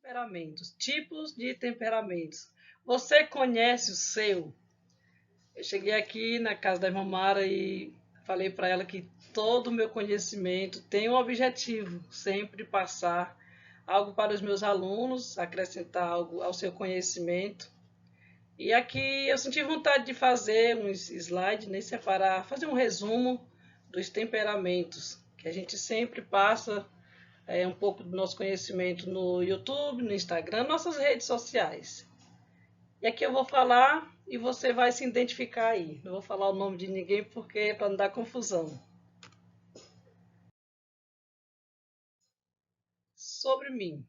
Temperamentos, tipos de temperamentos. Você conhece o seu? Eu cheguei aqui na casa da irmã Mara e falei para ela que todo o meu conhecimento tem um objetivo, sempre passar algo para os meus alunos, acrescentar algo ao seu conhecimento. E aqui eu senti vontade de fazer uns slides, nem separar, fazer um resumo dos temperamentos, que a gente sempre passa um pouco do nosso conhecimento no YouTube, no Instagram, nossas redes sociais. E aqui eu vou falar e você vai se identificar aí. Não vou falar o nome de ninguém porque é para não dar confusão. Sobre mim.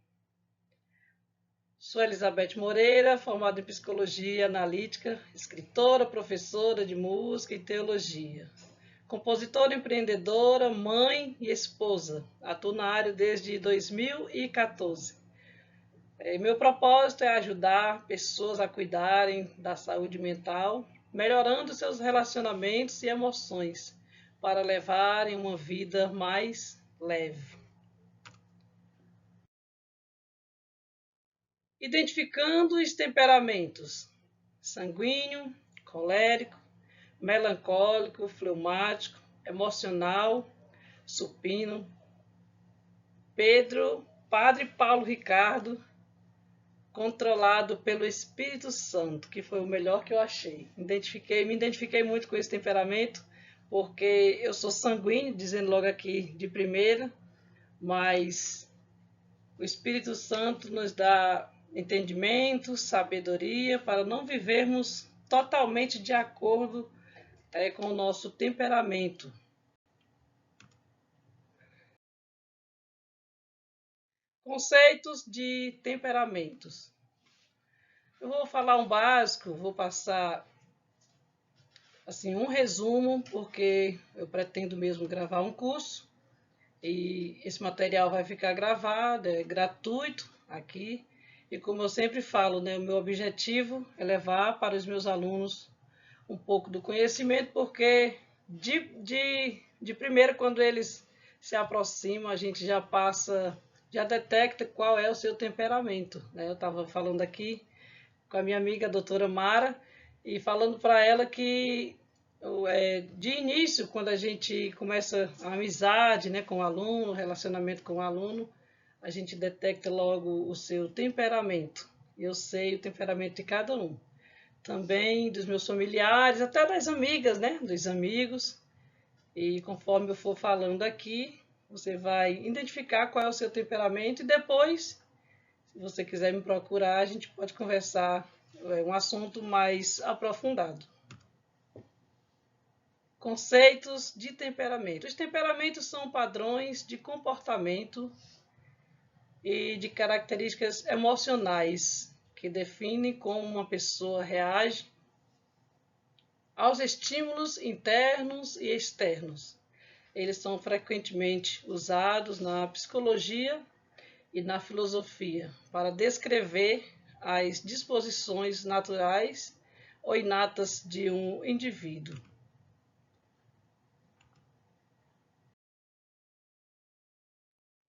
Sou Elizabeth Moreira, formada em Psicologia Analítica, escritora, professora de música e teologia. Compositora, empreendedora, mãe e esposa. Atuo na área desde 2014. Meu propósito é ajudar pessoas a cuidarem da saúde mental, melhorando seus relacionamentos e emoções, para levarem uma vida mais leve. Identificando os temperamentos: sanguíneo, colérico, melancólico, fleumático, emocional, supino. Padre Paulo Ricardo, controlado pelo Espírito Santo, que foi o melhor que eu achei. Me identifiquei muito com esse temperamento, porque eu sou sanguíneo, dizendo logo aqui de primeira, mas o Espírito Santo nos dá entendimento, sabedoria, para não vivermos totalmente de acordo com o nosso temperamento. Conceitos de temperamentos. Eu vou falar um básico, vou passar assim um resumo, porque eu pretendo mesmo gravar um curso e esse material vai ficar gravado, é gratuito aqui. E como eu sempre falo, né, o meu objetivo é levar para os meus alunos um pouco do conhecimento, porque de primeiro, quando eles se aproximam, a gente já detecta qual é o seu temperamento, né? Eu estava falando aqui com a minha amiga, a doutora Mara, e falando para ela que de início, quando a gente começa a amizade, né, com o aluno, relacionamento com o aluno, a gente detecta logo o seu temperamento. Eu sei o temperamento de cada um. Também dos meus familiares, até das amigas, né, dos amigos. E conforme eu for falando aqui, você vai identificar qual é o seu temperamento e depois, se você quiser me procurar, a gente pode conversar um assunto mais aprofundado. Conceitos de temperamento. Os temperamentos são padrões de comportamento e de características emocionais que definem como uma pessoa reage aos estímulos internos e externos. Eles são frequentemente usados na psicologia e na filosofia para descrever as disposições naturais ou inatas de um indivíduo.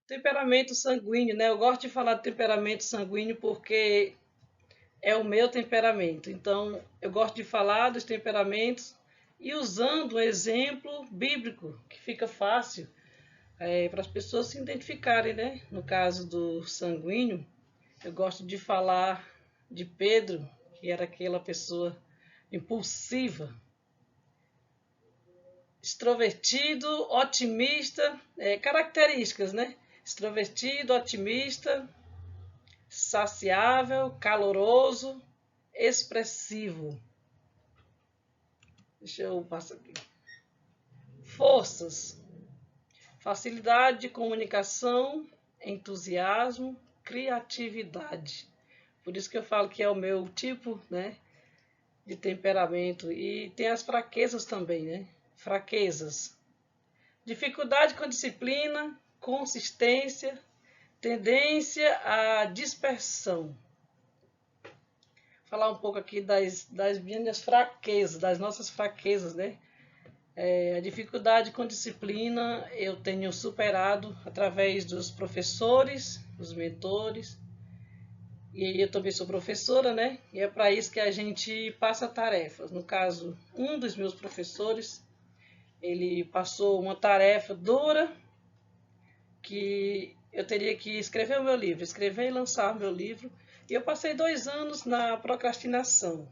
Temperamento sanguíneo, né? Eu gosto de falar de temperamento sanguíneo porque é o meu temperamento. Então, eu gosto de falar dos temperamentos e usando um exemplo bíblico, que fica fácil para as pessoas se identificarem, né? No caso do sanguíneo, eu gosto de falar de Pedro, que era aquela pessoa impulsiva, extrovertido, otimista, características, né? Extrovertido, otimista, saciável, caloroso, expressivo. Deixa eu passar aqui. Forças: facilidade de comunicação, entusiasmo, criatividade. Por isso que eu falo que é o meu tipo, né, de temperamento. E tem as fraquezas também, né? Fraquezas: dificuldade com disciplina, consistência, tendência à dispersão. Falar um pouco aqui das minhas fraquezas, das nossas fraquezas, né? A dificuldade com disciplina eu tenho superado através dos professores, dos mentores, E eu também sou professora, né? E é para isso que a gente passa tarefas. No caso, um dos meus professores, ele passou uma tarefa dura que eu teria que escrever o meu livro, escrever e lançar o meu livro. E eu passei 2 anos na procrastinação,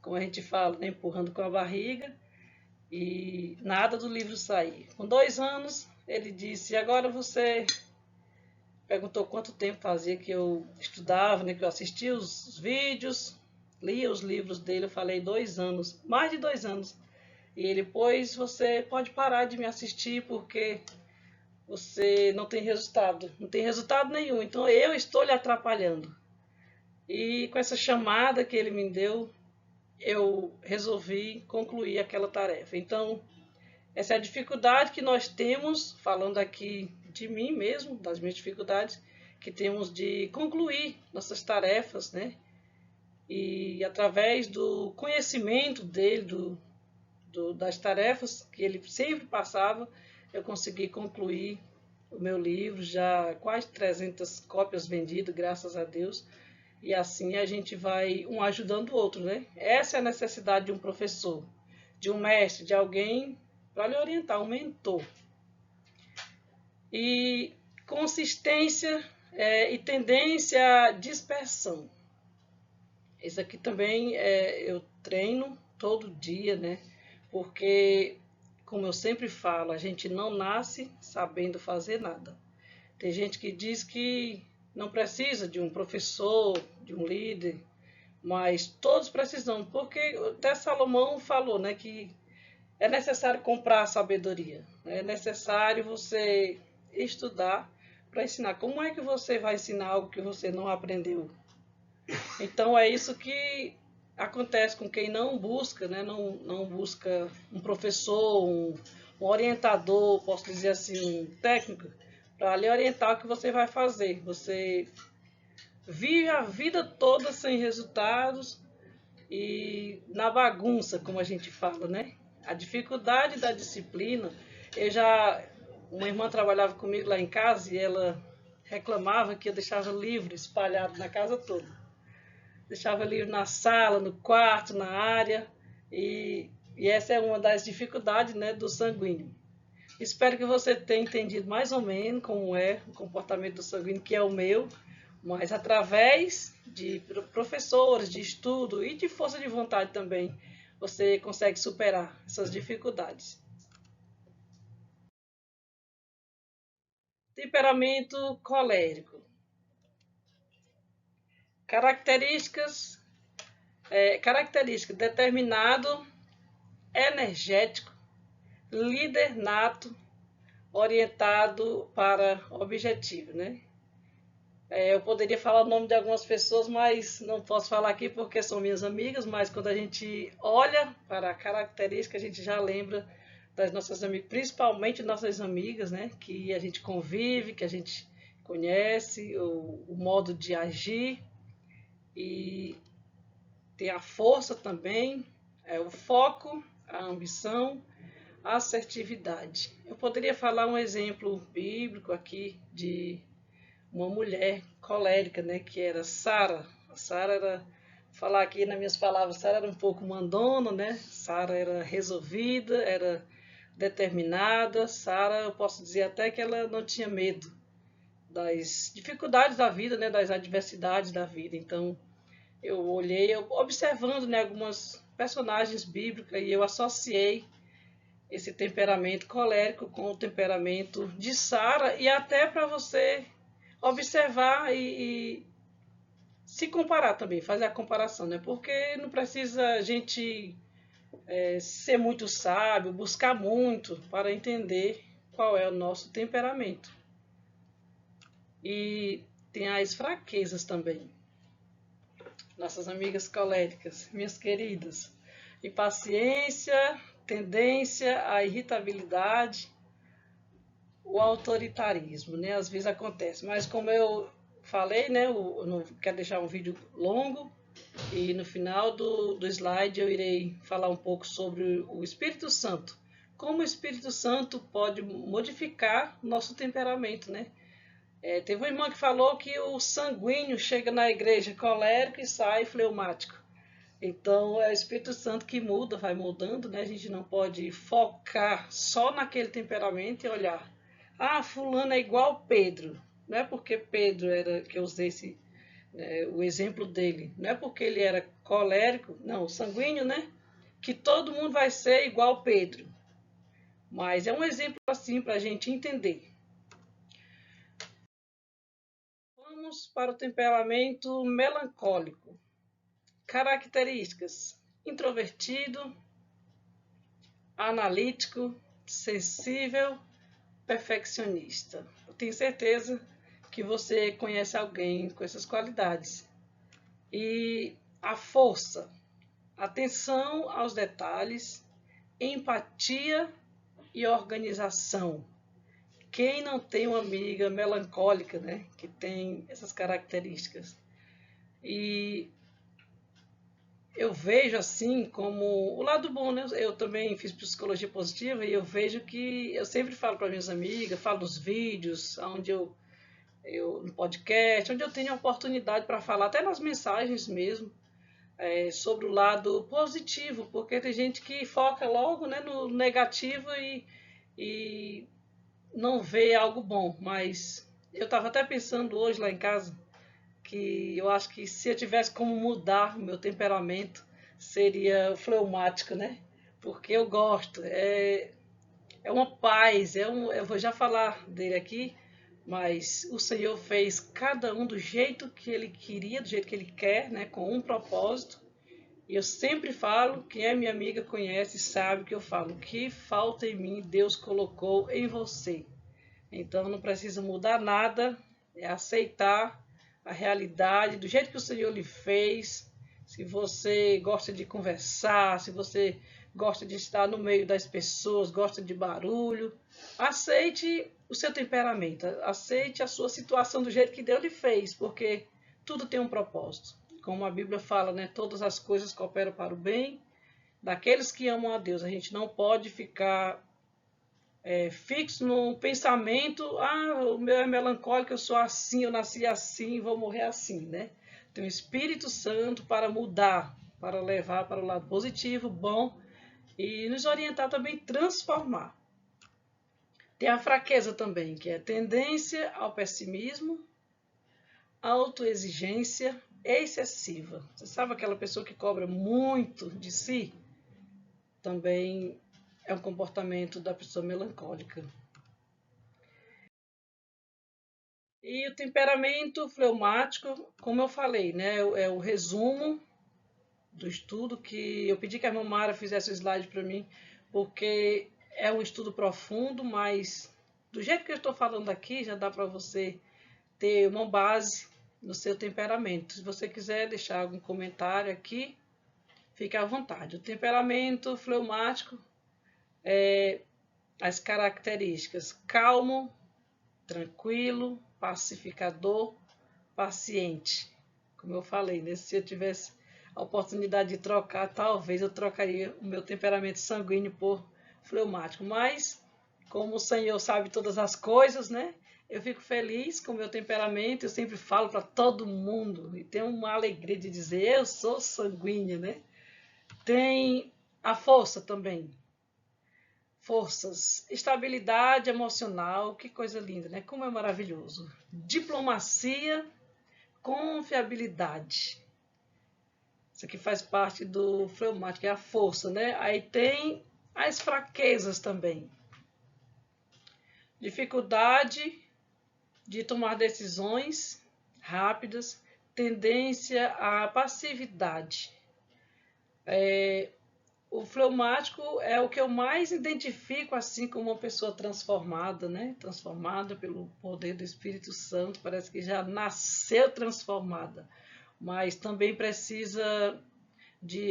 como a gente fala, né? Empurrando com a barriga e nada do livro sair. Com 2 anos, ele disse, agora você perguntou quanto tempo fazia que eu estudava, né, que eu assistia os vídeos, lia os livros dele. Eu falei 2 anos, mais de 2 anos. E ele, pois você pode parar de me assistir porque você não tem resultado. Não tem resultado nenhum, então eu estou lhe atrapalhando. E com essa chamada que ele me deu, eu resolvi concluir aquela tarefa. Então, essa é a dificuldade que nós temos, falando aqui de mim mesmo, das minhas dificuldades, que temos de concluir nossas tarefas, né? E através do conhecimento dele, das tarefas que ele sempre passava, eu consegui concluir o meu livro, já quase 300 cópias vendidas, graças a Deus. E assim a gente vai um ajudando o outro, né? Essa é a necessidade de um professor, de um mestre, de alguém para lhe orientar, um mentor. E consistência e tendência à dispersão. Isso aqui também eu treino todo dia, né? Porque, como eu sempre falo, a gente não nasce sabendo fazer nada. Tem gente que diz que não precisa de um professor, de um líder, mas todos precisam, porque até Salomão falou, né, que é necessário comprar a sabedoria, é necessário você estudar para ensinar. Como é que você vai ensinar algo que você não aprendeu? Então é isso que acontece com quem não busca, né? Não busca um professor, um orientador, posso dizer assim, um técnico, para lhe orientar o que você vai fazer. Você vive a vida toda sem resultados e na bagunça, como a gente fala, né? A dificuldade da disciplina. Uma irmã trabalhava comigo lá em casa e ela reclamava que eu deixava livro espalhado na casa toda. Deixava livro na sala, no quarto, na área. E essa é uma das dificuldades, né, do sanguíneo. Espero que você tenha entendido mais ou menos como é o comportamento do sanguíneo, que é o meu, mas através de professores, de estudo e de força de vontade também, você consegue superar essas dificuldades. Temperamento colérico. Característica determinado, energético, líder nato, orientado para objetivo, né? Eu poderia falar o nome de algumas pessoas, mas não posso falar aqui porque são minhas amigas, mas quando a gente olha para a característica, a gente já lembra das nossas amigas, principalmente nossas amigas, né? Que a gente convive, que a gente conhece, o modo de agir e tem a força também, o foco, a ambição, a assertividade. Eu poderia falar um exemplo bíblico aqui de uma mulher colérica, né, que era Sara. A Sara era, falar aqui nas minhas palavras, Sara era um pouco mandona, né? Sara era resolvida, era determinada. Sara, eu posso dizer até que ela não tinha medo das dificuldades da vida, né, das adversidades da vida. Então, eu olhei, observando, né, algumas personagens bíblicas e eu associei esse temperamento colérico com o temperamento de Sara e até para você observar e se comparar também, fazer a comparação, né? Porque não precisa a gente ser muito sábio, buscar muito para entender qual é o nosso temperamento. E tem as fraquezas também. Nossas amigas coléricas, minhas queridas. Impaciência, tendência à irritabilidade, o autoritarismo, né? Às vezes acontece, mas como eu falei, né? Eu não quero deixar um vídeo longo e no final do slide eu irei falar um pouco sobre o Espírito Santo. Como o Espírito Santo pode modificar nosso temperamento, né? Teve uma irmã que falou que o sanguíneo chega na igreja colérico e sai fleumático. Então é o Espírito Santo que muda, vai mudando, né? A gente não pode focar só naquele temperamento e olhar. Ah, fulano é igual Pedro. Não é porque Pedro era, que eu usei o exemplo dele, não é porque ele era colérico, não, sanguíneo, né? Que todo mundo vai ser igual Pedro. Mas é um exemplo assim para a gente entender. Vamos para o temperamento melancólico. Características: introvertido, analítico, sensível, perfeccionista. Eu tenho certeza que você conhece alguém com essas qualidades. E a força, atenção aos detalhes, empatia e organização. Quem não tem uma amiga melancólica, né, que tem essas características? E eu vejo assim como o lado bom, né? Eu também fiz psicologia positiva e eu vejo que eu sempre falo para minhas amigas, falo nos vídeos, onde eu no podcast, onde eu tenho a oportunidade para falar, até nas mensagens mesmo, sobre o lado positivo, porque tem gente que foca logo, né, no negativo e não vê algo bom. Mas eu estava até pensando hoje lá em casa que eu acho que se eu tivesse como mudar o meu temperamento, seria fleumático, né? Porque eu gosto, é uma paz, eu vou já falar dele aqui, mas o Senhor fez cada um do jeito que ele queria, do jeito que ele quer, né? Com um propósito. E eu sempre falo, quem é minha amiga conhece, sabe que eu falo, que falta em mim, Deus colocou em você. Então não precisa mudar nada, é aceitar a realidade do jeito que o Senhor lhe fez. Se você gosta de conversar, se você gosta de estar no meio das pessoas, gosta de barulho, aceite o seu temperamento, aceite a sua situação do jeito que Deus lhe fez, porque tudo tem um propósito. Como a Bíblia fala, né? Todas as coisas cooperam para o bem daqueles que amam a Deus. A gente não pode ficar fixo no pensamento, o meu é melancólico, eu sou assim, eu nasci assim, vou morrer assim, né? Tem o Espírito Santo para mudar, para levar para o lado positivo, bom, e nos orientar também, transformar. Tem a fraqueza também, que é tendência ao pessimismo, autoexigência excessiva. Você sabe aquela pessoa que cobra muito de si? Também é um comportamento da pessoa melancólica. E o temperamento fleumático, como eu falei, né, é o resumo do estudo que eu pedi que a irmã Mara fizesse o slide para mim, porque é um estudo profundo, mas do jeito que eu estou falando aqui, já dá para você ter uma base no seu temperamento. Se você quiser deixar algum comentário aqui, fique à vontade. O temperamento fleumático é as características: calmo, tranquilo, pacificador, paciente. Como eu falei, né? Se eu tivesse a oportunidade de trocar, talvez eu trocaria o meu temperamento sanguíneo por fleumático. Mas, como o Senhor sabe todas as coisas, né? Eu fico feliz com o meu temperamento, eu sempre falo para todo mundo e tenho uma alegria de dizer, eu sou sanguínea, né? Tem a força também. Forças, estabilidade emocional, que coisa linda, né? Como é maravilhoso. Diplomacia, confiabilidade. Isso aqui faz parte do fleumático, é a força, né? Aí tem as fraquezas também. Dificuldade de tomar decisões rápidas, tendência à passividade. O fleumático é o que eu mais identifico assim como uma pessoa transformada, né? Transformada pelo poder do Espírito Santo, parece que já nasceu transformada, mas também precisa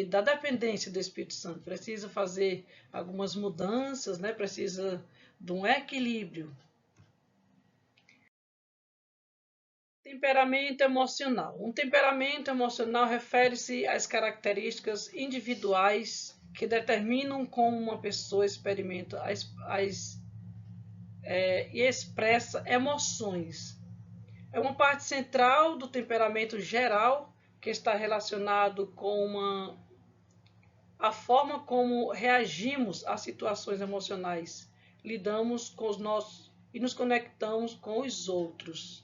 da dependência do Espírito Santo, precisa fazer algumas mudanças, né? Precisa de um equilíbrio. Temperamento emocional. Um temperamento emocional refere-se às características individuais que determinam como uma pessoa experimenta e expressa emoções. É uma parte central do temperamento geral que está relacionado com a forma como reagimos a situações emocionais, lidamos com os nossos e nos conectamos com os outros.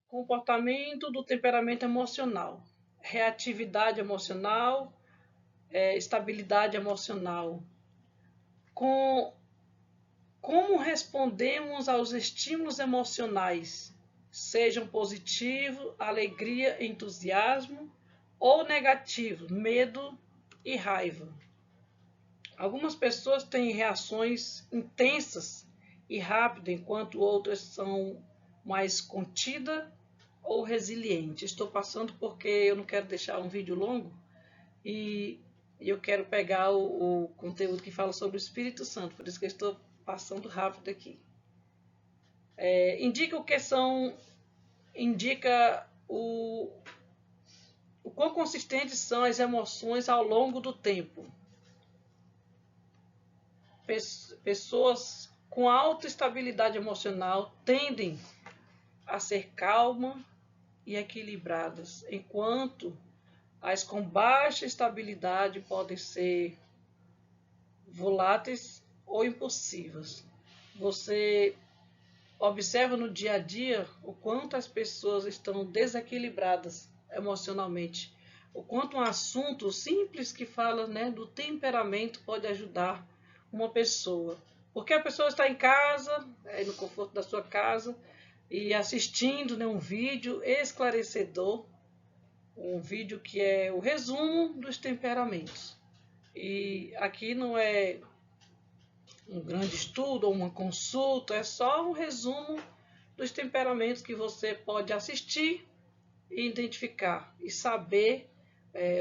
Comportamento do temperamento emocional, reatividade emocional, estabilidade emocional. Como respondemos aos estímulos emocionais, sejam positivos, alegria, entusiasmo, ou negativos, medo e raiva. Algumas pessoas têm reações intensas e rápidas, enquanto outras são mais contidas ou resilientes. Estou passando porque eu não quero deixar um vídeo longo e eu quero pegar o conteúdo que fala sobre o Espírito Santo, por isso que eu estou passando rápido aqui. Indica o quão consistentes são as emoções ao longo do tempo. Pessoas com alta estabilidade emocional tendem a ser calmas e equilibradas, enquanto as com baixa estabilidade podem ser voláteis ou impulsivas. Você observa no dia a dia o quanto as pessoas estão desequilibradas emocionalmente, o quanto um assunto simples que fala, né, do temperamento pode ajudar uma pessoa. Porque a pessoa está em casa, no conforto da sua casa, e assistindo, né, um vídeo esclarecedor, um vídeo que é o resumo dos temperamentos. E aqui não é um grande estudo ou uma consulta, é só um resumo dos temperamentos que você pode assistir e identificar e saber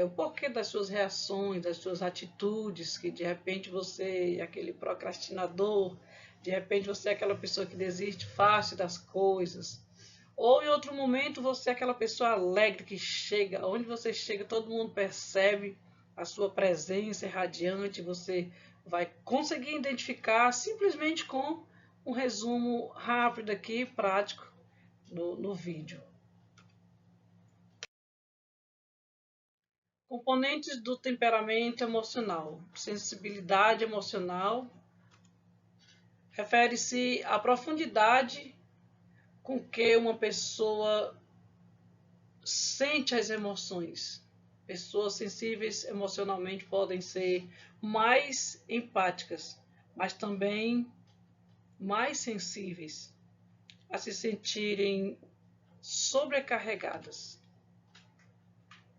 o porquê das suas reações, das suas atitudes, que de repente você é aquele procrastinador, de repente você é aquela pessoa que desiste fácil das coisas, ou em outro momento você é aquela pessoa alegre que chega, onde você chega todo mundo percebe a sua presença radiante, você vai conseguir identificar simplesmente com um resumo rápido aqui, prático, no vídeo. Componentes do temperamento emocional. Sensibilidade emocional refere-se à profundidade com que uma pessoa sente as emoções. Pessoas sensíveis emocionalmente podem ser mais empáticas, mas também mais sensíveis a se sentirem sobrecarregadas.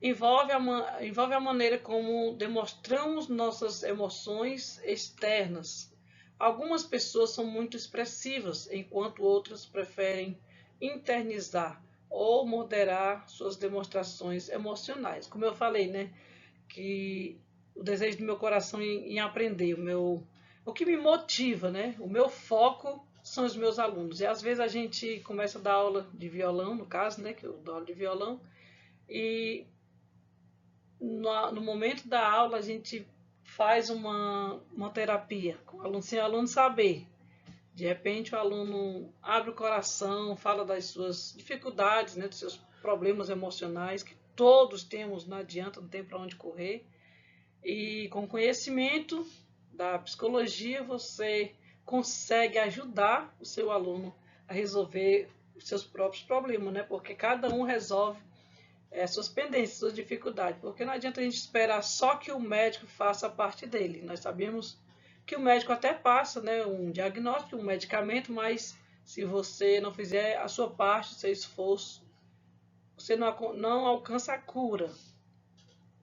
Envolve a maneira como demonstramos nossas emoções externas. Algumas pessoas são muito expressivas, enquanto outras preferem internizar ou moderar suas demonstrações emocionais. Como eu falei, né, que o desejo do meu coração em aprender, o que me motiva, né, o meu foco são os meus alunos. E às vezes a gente começa a dar aula de violão, no caso, né, que eu dou aula de violão, e no momento da aula a gente faz uma terapia com o aluno, sem o aluno saber. De repente o aluno abre o coração, fala das suas dificuldades, né, dos seus problemas emocionais, que todos temos, não adianta, não tem para onde correr. E com conhecimento da psicologia você consegue ajudar o seu aluno a resolver os seus próprios problemas, né? Porque cada um resolve suas pendências, suas dificuldades, porque não adianta a gente esperar só que o médico faça a parte dele. Nós sabemos que o médico até passa, né, um diagnóstico, um medicamento, mas se você não fizer a sua parte, o seu esforço, você não alcança a cura.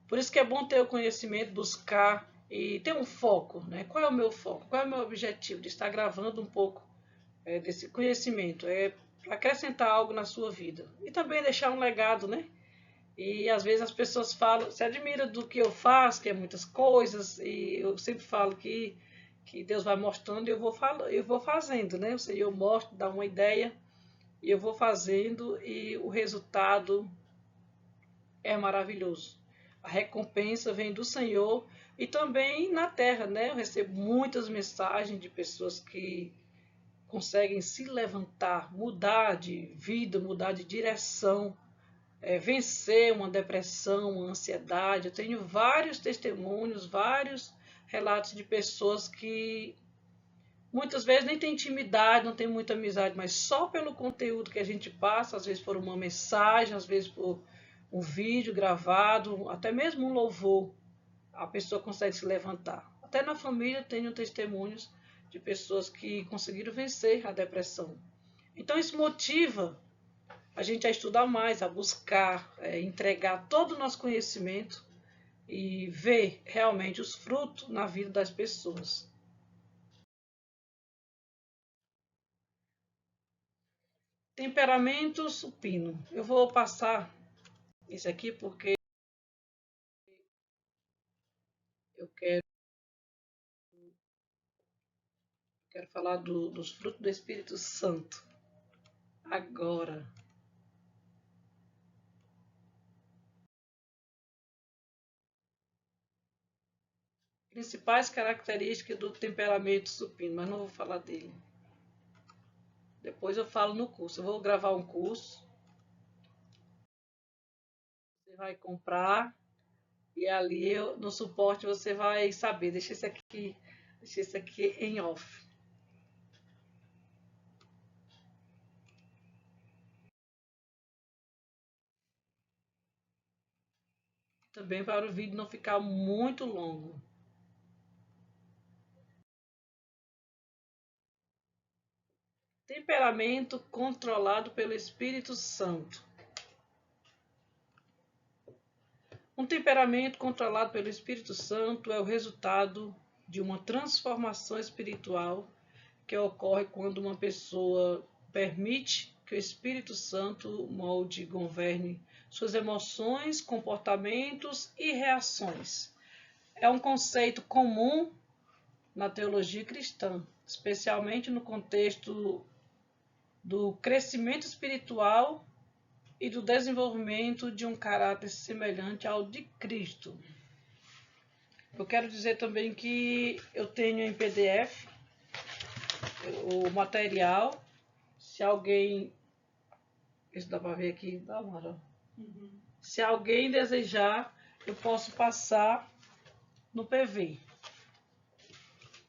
Por isso que é bom ter o conhecimento, buscar e ter um foco, né? Qual é o meu foco? Qual é o meu objetivo de estar gravando um pouco desse conhecimento? É acrescentar algo na sua vida e também deixar um legado, né? E às vezes as pessoas falam, se admira do que eu faço, que é muitas coisas, e eu sempre falo que Deus vai mostrando e eu vou fazendo, né? Ou seja, eu mostro, dá uma ideia, e eu vou fazendo, e o resultado é maravilhoso. A recompensa vem do Senhor e também na terra, né? Eu recebo muitas mensagens de pessoas que conseguem se levantar, mudar de vida, mudar de direção, vencer uma depressão, uma ansiedade. Eu tenho vários testemunhos, vários relatos de pessoas que muitas vezes nem tem intimidade, não tem muita amizade, mas só pelo conteúdo que a gente passa, às vezes por uma mensagem, às vezes por um vídeo gravado, até mesmo um louvor, a pessoa consegue se levantar. Até na família tenho testemunhos de pessoas que conseguiram vencer a depressão. Então isso motiva a gente a estudar mais, a buscar, entregar todo o nosso conhecimento e ver realmente os frutos na vida das pessoas. Temperamento supino. Eu vou passar esse aqui porque eu quero falar dos frutos do Espírito Santo. Agora, principais características do temperamento supino, mas não vou falar dele. Depois eu falo no curso. Eu vou gravar um curso. Você vai comprar e ali no suporte você vai saber. Deixa esse aqui em off. Também para o vídeo não ficar muito longo. Temperamento controlado pelo Espírito Santo. Um temperamento controlado pelo Espírito Santo é o resultado de uma transformação espiritual que ocorre quando uma pessoa permite que o Espírito Santo molde e governe suas emoções, comportamentos e reações. É um conceito comum na teologia cristã, especialmente no contexto do crescimento espiritual e do desenvolvimento de um caráter semelhante ao de Cristo. Eu quero dizer também que eu tenho em PDF o material. Se alguém... Isso dá para ver aqui? Dá uma olhada. Se alguém desejar, eu posso passar no PV.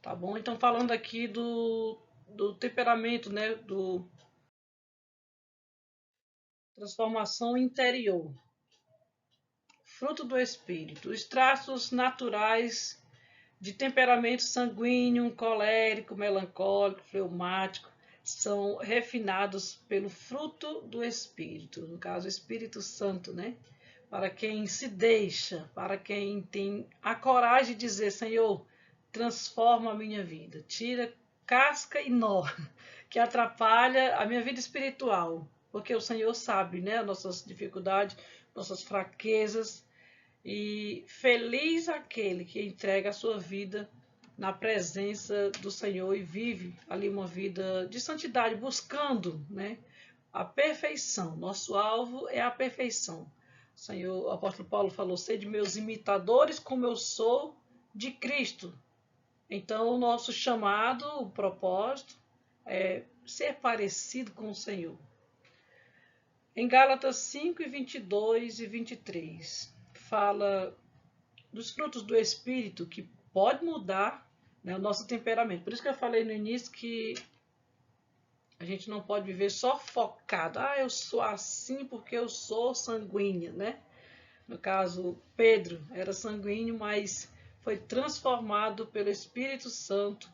Tá bom? Então, falando aqui do temperamento, né? Do transformação interior. Fruto do Espírito. Os traços naturais de temperamento sanguíneo, colérico, melancólico, fleumático, são refinados pelo fruto do Espírito, no caso, o Espírito Santo, né? Para quem se deixa, para quem tem a coragem de dizer, Senhor, transforma a minha vida, tira casca e nó, que atrapalha a minha vida espiritual, porque o Senhor sabe, né, nossas dificuldades, nossas fraquezas, e feliz aquele que entrega a sua vida na presença do Senhor e vive ali uma vida de santidade, buscando, né, a perfeição. Nosso alvo é a perfeição. O Senhor, o apóstolo Paulo falou, sede meus imitadores como eu sou de Cristo. Então, o nosso chamado, o propósito, é ser parecido com o Senhor. Em Gálatas 5, 22 e 23, fala dos frutos do Espírito que pode mudar, né, o nosso temperamento. Por isso que eu falei no início que a gente não pode viver só focado. Ah, eu sou assim porque eu sou sanguínea, né? No caso, Pedro era sanguíneo, mas foi transformado pelo Espírito Santo.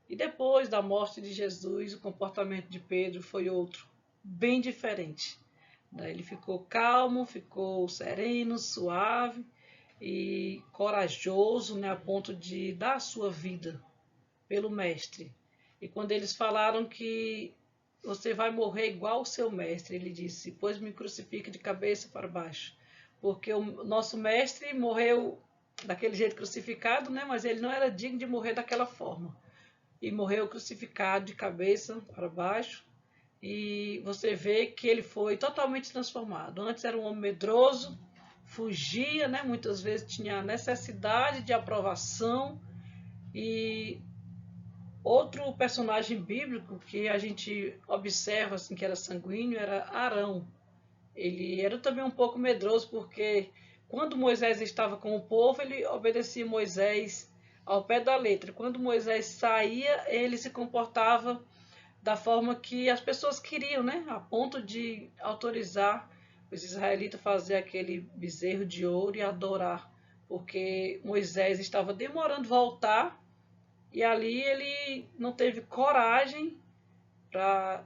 E depois da morte de Jesus, o comportamento de Pedro foi outro, bem diferente. Ele ficou calmo, ficou sereno, suave e corajoso, né, a ponto de dar a sua vida pelo Mestre. E quando eles falaram que você vai morrer igual o seu Mestre, ele disse, pois me crucifica de cabeça para baixo. Porque o nosso Mestre morreu daquele jeito crucificado, né, mas ele não era digno de morrer daquela forma. E morreu crucificado de cabeça para baixo. E você vê que ele foi totalmente transformado. Antes era um homem medroso, fugia, né? Muitas vezes tinha necessidade de aprovação e Outro personagem bíblico que a gente observa assim, que era sanguíneo era Arão. Ele era também um pouco medroso, porque quando Moisés estava com o povo, ele obedecia Moisés ao pé da letra. Quando Moisés saía, ele se comportava da forma que as pessoas queriam, né? A ponto de autorizar os israelitas a fazer aquele bezerro de ouro e adorar, porque Moisés estava demorando voltar e ali ele não teve coragem para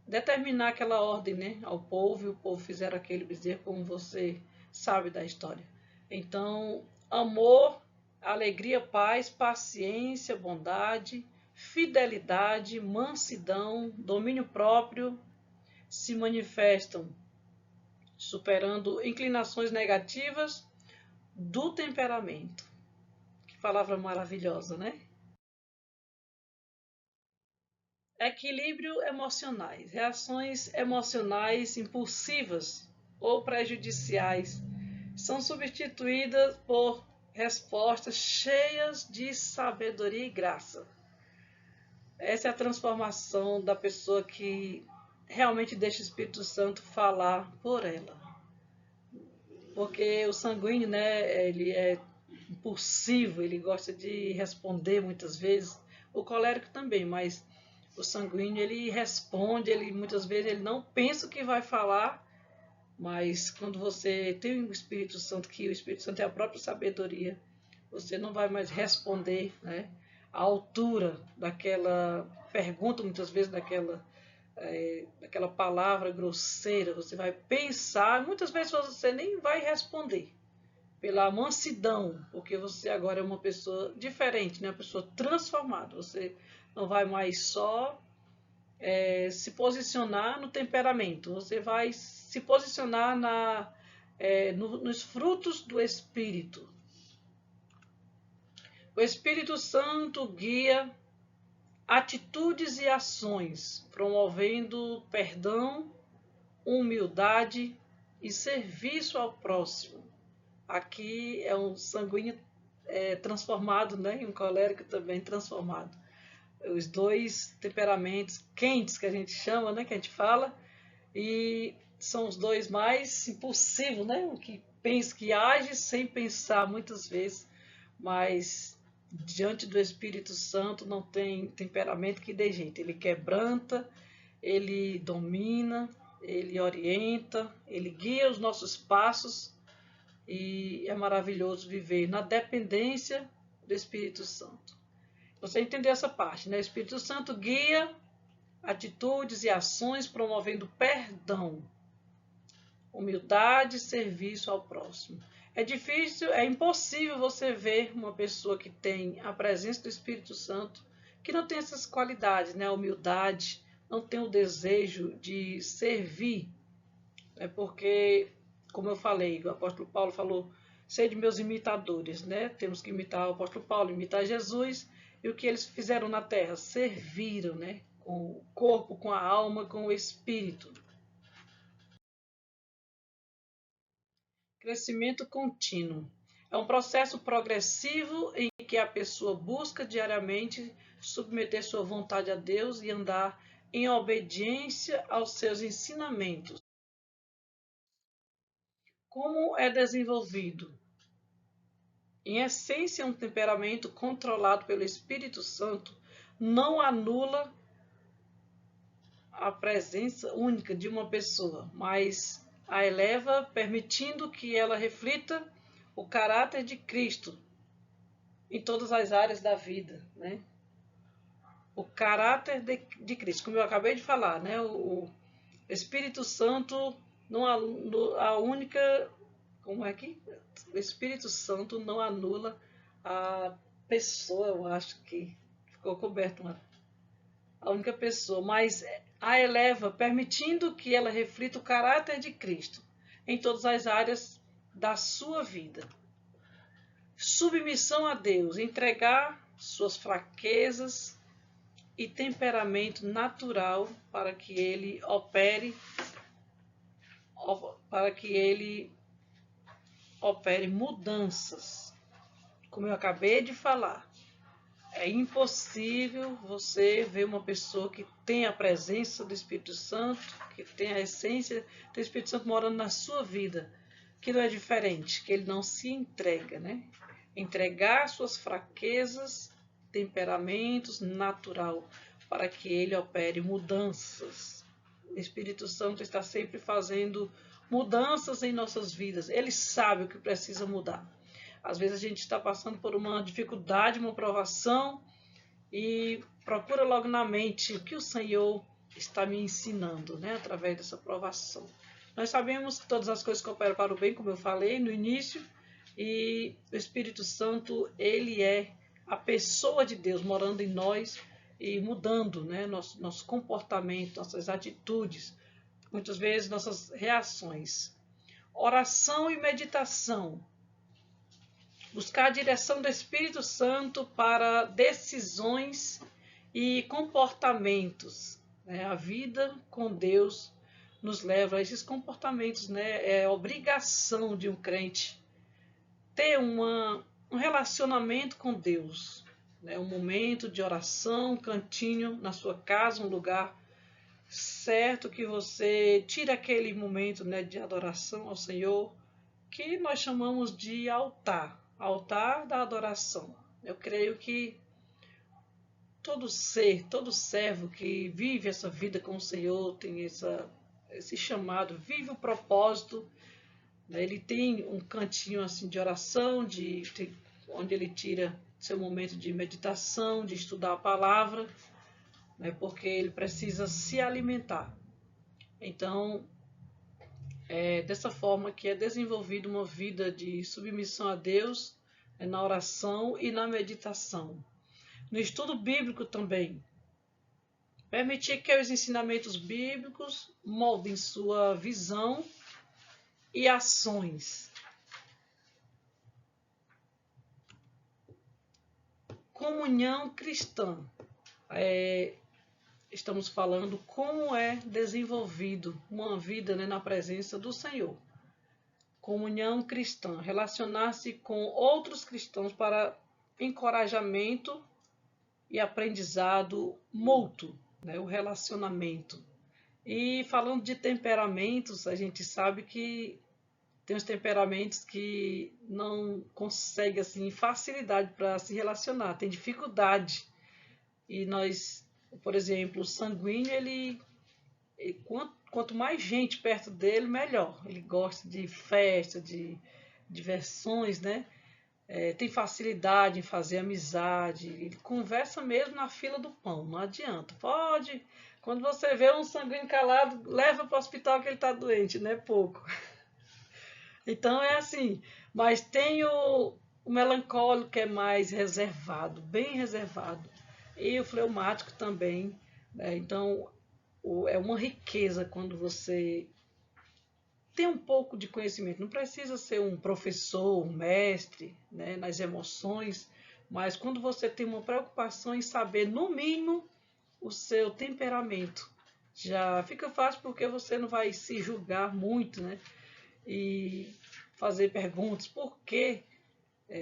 determinar aquela ordem, né, ao povo, e o povo fizeram aquele bezerro, como você sabe da história. Então, amor, alegria, paz, paciência, bondade, fidelidade, mansidão, domínio próprio se manifestam, superando inclinações negativas do temperamento. Que palavra maravilhosa, né? Equilíbrio emocionais, reações emocionais impulsivas ou prejudiciais são substituídas por respostas cheias de sabedoria e graça. Essa é a transformação da pessoa que realmente deixa o Espírito Santo falar por ela. Porque o sanguíneo, né, ele é impulsivo, ele gosta de responder muitas vezes. O colérico também, mas o sanguíneo ele responde, ele muitas vezes ele não pensa o que vai falar, mas quando você tem o Espírito Santo, que o Espírito Santo é a própria sabedoria, você não vai mais responder, né, à altura daquela pergunta, muitas vezes daquela palavra grosseira. Você vai pensar, muitas vezes você nem vai responder pela mansidão, porque você agora é uma pessoa diferente, né? Uma pessoa transformada. Você não vai mais só se posicionar no temperamento, você vai se posicionar nos frutos do Espírito. O Espírito Santo guia atitudes e ações, promovendo perdão, humildade e serviço ao próximo. Aqui é um sanguíneo transformado, né? E um colérico também transformado. Os dois temperamentos quentes que a gente chama, né? Que a gente fala, e são os dois mais impulsivos, né? O que pensa, que age sem pensar muitas vezes, mas diante do Espírito Santo não tem temperamento que dê jeito. Ele quebranta, ele domina, ele orienta, ele guia os nossos passos e é maravilhoso viver na dependência do Espírito Santo. Você entender essa parte, né? O Espírito Santo guia atitudes e ações promovendo perdão, humildade e serviço ao próximo. É difícil, é impossível você ver uma pessoa que tem a presença do Espírito Santo que não tem essas qualidades, né? A humildade, não tem o desejo de servir. É porque, como eu falei, o apóstolo Paulo falou, sede meus imitadores, né? Temos que imitar o apóstolo Paulo, imitar Jesus, e o que eles fizeram na terra? Serviram, né? Com o corpo, com a alma, com o espírito. Crescimento contínuo. É um processo progressivo em que a pessoa busca diariamente submeter sua vontade a Deus e andar em obediência aos seus ensinamentos. Como é desenvolvido? Em essência, um temperamento controlado pelo Espírito Santo não anula a presença única de uma pessoa, mas a eleva, permitindo que ela reflita o caráter de Cristo em todas as áreas da vida, né? O caráter de Cristo, como eu acabei de falar, né? O Espírito Santo não a única, como é que o Espírito Santo não anula a pessoa, eu acho que ficou coberto a única pessoa, mas a eleva, permitindo que ela reflita o caráter de Cristo em todas as áreas da sua vida. Submissão a Deus, entregar suas fraquezas e temperamento natural para que ele opere mudanças. Como eu acabei de falar, É impossível você ver uma pessoa que tem a presença do Espírito Santo, que tem a essência do Espírito Santo morando na sua vida, que não é diferente, que ele não se entrega, né? Entregar suas fraquezas, temperamentos, natural, para que ele opere mudanças. O Espírito Santo está sempre fazendo mudanças em nossas vidas. Ele sabe o que precisa mudar. Às vezes a gente está passando por uma dificuldade, uma provação e procura logo na mente o que o Senhor está me ensinando, né, através dessa provação. Nós sabemos que todas as coisas cooperam para o bem, como eu falei no início, e o Espírito Santo, ele é a pessoa de Deus morando em nós e mudando, né, nosso comportamento, nossas atitudes, muitas vezes nossas reações. Oração e meditação. Buscar a direção do Espírito Santo para decisões e comportamentos. Né? A vida com Deus nos leva a esses comportamentos. Né? É obrigação de um crente ter um relacionamento com Deus. Né? Um momento de oração, um cantinho na sua casa, um lugar certo que você tira aquele momento, né, de adoração ao Senhor, que nós chamamos de altar. Altar da adoração. Eu creio que todo ser, todo servo que vive essa vida com o Senhor tem esse chamado, vive o propósito, né? Ele tem um cantinho assim de oração, onde ele tira seu momento de meditação, de estudar a palavra, né? Porque ele precisa se alimentar. Então, é dessa forma que é desenvolvida uma vida de submissão a Deus, na oração e na meditação. No estudo bíblico também. Permitir que os ensinamentos bíblicos moldem sua visão e ações. Comunhão cristã. Estamos falando como é desenvolvido uma vida, né, na presença do Senhor. Comunhão cristã, relacionar-se com outros cristãos para encorajamento e aprendizado mútuo, né, o relacionamento. E falando de temperamentos, a gente sabe que tem os temperamentos que não conseguem assim, facilidade para se relacionar, tem dificuldade. E nós, por exemplo, o sanguíneo, quanto mais gente perto dele, melhor. Ele gosta de festa, de diversões, né? Tem facilidade em fazer amizade. Ele conversa mesmo na fila do pão, não adianta. Pode, quando você vê um sanguíneo calado, leva para o hospital que ele está doente, não é pouco. Então é assim, mas tem o melancólico que é mais reservado, bem reservado. E o fleumático também, né? Então, é uma riqueza quando você tem um pouco de conhecimento. Não precisa ser um professor, um mestre, né, nas emoções, mas quando você tem uma preocupação em saber, no mínimo, o seu temperamento, já fica fácil porque você não vai se julgar muito, né? E fazer perguntas, por quê?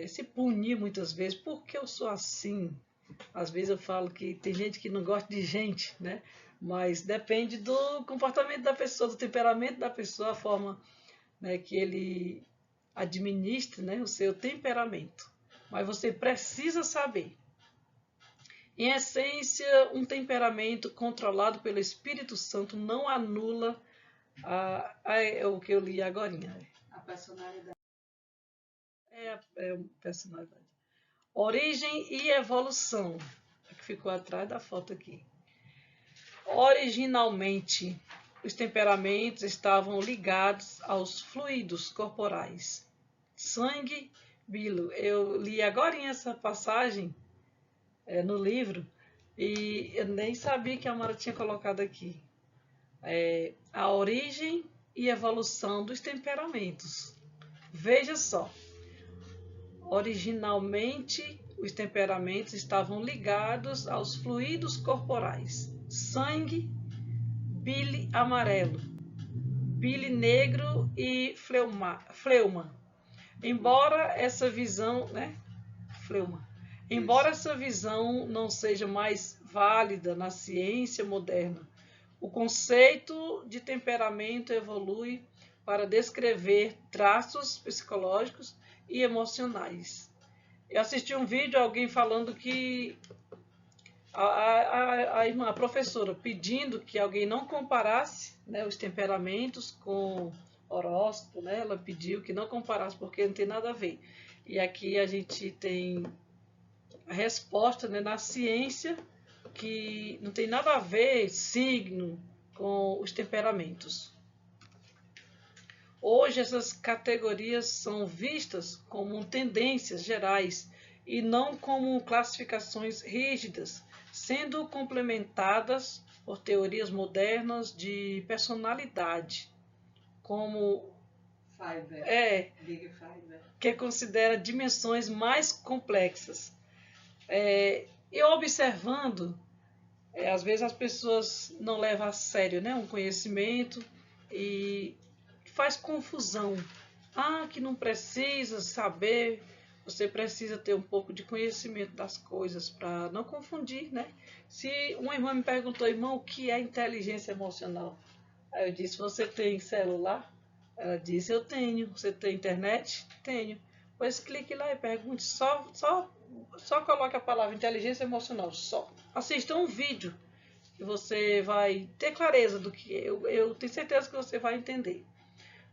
Se punir muitas vezes, por que eu sou assim? Às vezes eu falo que tem gente que não gosta de gente, né? Mas depende do comportamento da pessoa, do temperamento da pessoa, a forma, né, que ele administra, né, o seu temperamento. Mas você precisa saber. Em essência, um temperamento controlado pelo Espírito Santo não anula o que eu li agora. A personalidade. É uma personalidade. Origem e evolução. Que ficou atrás da foto aqui. Originalmente, os temperamentos estavam ligados aos fluidos corporais. Sangue, bile. Eu li agora essa passagem no livro e eu nem sabia que a Mara tinha colocado aqui. A origem e evolução dos temperamentos. Veja só. Originalmente, os temperamentos estavam ligados aos fluidos corporais. Sangue, bile amarelo, bile negro e fleuma. Embora essa visão, né? Fleuma. Embora essa visão não seja mais válida na ciência moderna, o conceito de temperamento evolui para descrever traços psicológicos e emocionais. Eu assisti um vídeo, alguém falando que a professora pedindo que alguém não comparasse, né, os temperamentos com horóscopo, né? Ela pediu que não comparasse porque não tem nada a ver. E aqui a gente tem a resposta, né, na ciência, que não tem nada a ver signo com os temperamentos. Hoje essas categorias são vistas como tendências gerais e não como classificações rígidas, sendo complementadas por teorias modernas de personalidade, como Big Five, que considera dimensões mais complexas. Eu observando, às vezes as pessoas não levam a sério, né, um conhecimento e faz confusão. Ah, que não precisa saber, você precisa ter um pouco de conhecimento das coisas para não confundir, né? Se uma irmã me perguntou, irmão, o que é inteligência emocional? Aí eu disse, você tem celular? Ela disse, eu tenho. Você tem internet? Tenho. Pois clique lá e pergunte, só coloque a palavra inteligência emocional, só. Assista um vídeo que você vai ter clareza do que é. Eu tenho certeza que você vai entender.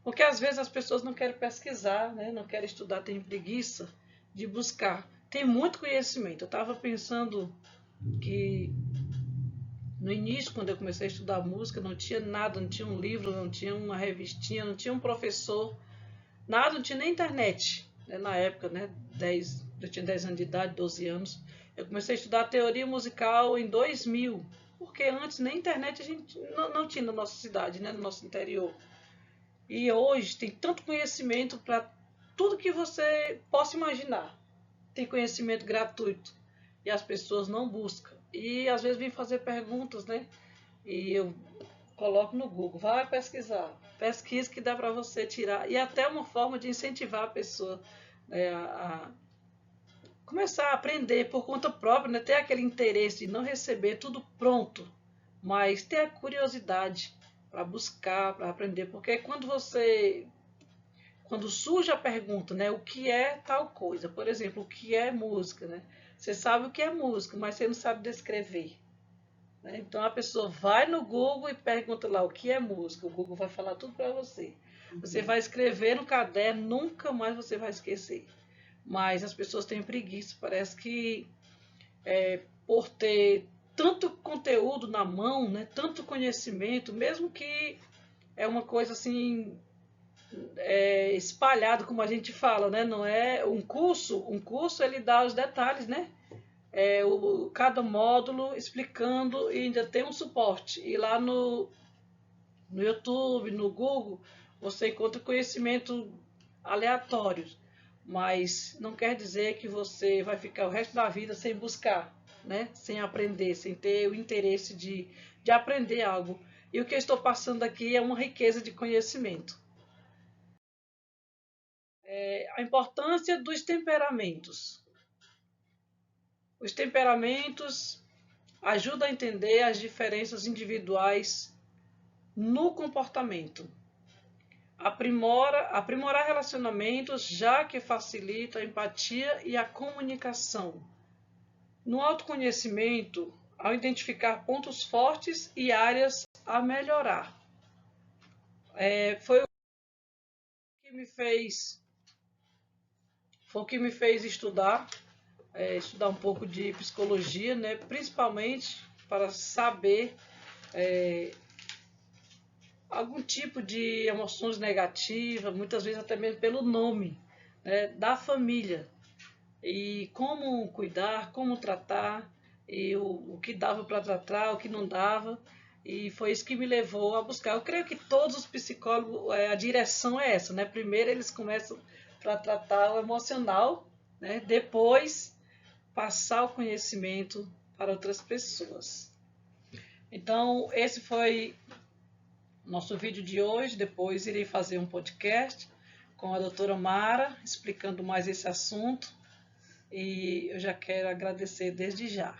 Porque às vezes as pessoas não querem pesquisar, né? Não querem estudar, têm preguiça de buscar. Tem muito conhecimento. Eu estava pensando que no início, quando eu comecei a estudar música, não tinha nada, não tinha um livro, não tinha uma revistinha, não tinha um professor, nada, não tinha nem internet. Né? Na época, né? Eu tinha 10 anos de idade, 12 anos. Eu comecei a estudar teoria musical em 2000, porque antes nem internet a gente não tinha na nossa cidade, né? No nosso interior. E hoje tem tanto conhecimento para tudo que você possa imaginar. Tem conhecimento gratuito e as pessoas não buscam. E às vezes vêm fazer perguntas, né? E eu coloco no Google, vai pesquisar. Pesquisa que dá para você tirar. E até uma forma de incentivar a pessoa, né, a começar a aprender por conta própria, né? Ter aquele interesse de não receber tudo pronto, mas ter a curiosidade para buscar, para aprender. Porque quando surge a pergunta, né, o que é tal coisa? Por exemplo, o que é música, né? Você sabe o que é música, mas você não sabe descrever. Né? Então a pessoa vai no Google e pergunta lá o que é música. O Google vai falar tudo para você. Você vai escrever no caderno, nunca mais você vai esquecer. Mas as pessoas têm preguiça. Parece que por ter tanto conteúdo na mão, né, tanto conhecimento, mesmo que é uma coisa assim espalhado, como a gente fala, né? Não é um curso ele dá os detalhes, né? Cada módulo explicando e ainda tem um suporte. E lá no YouTube, no Google, você encontra conhecimento aleatórios, mas não quer dizer que você vai ficar o resto da vida sem buscar, né? Sem aprender, sem ter o interesse de aprender algo. E o que eu estou passando aqui é uma riqueza de conhecimento. A importância dos temperamentos. Os temperamentos ajudam a entender as diferenças individuais no comportamento. Aprimorar relacionamentos, já que facilita a empatia e a comunicação. No autoconhecimento, ao identificar pontos fortes e áreas a melhorar. Foi o que me fez estudar um pouco de psicologia, né? Principalmente para saber algum tipo de emoções negativas, muitas vezes até mesmo pelo nome, né, da família. E como cuidar, como tratar, e o que dava para tratar, o que não dava. E foi isso que me levou a buscar. Eu creio que todos os psicólogos, a direção é essa, né? Primeiro eles começam para tratar o emocional, né? Depois passar o conhecimento para outras pessoas. Então, esse foi nosso vídeo de hoje. Depois irei fazer um podcast com a doutora Mara, explicando mais esse assunto. E eu já quero agradecer desde já.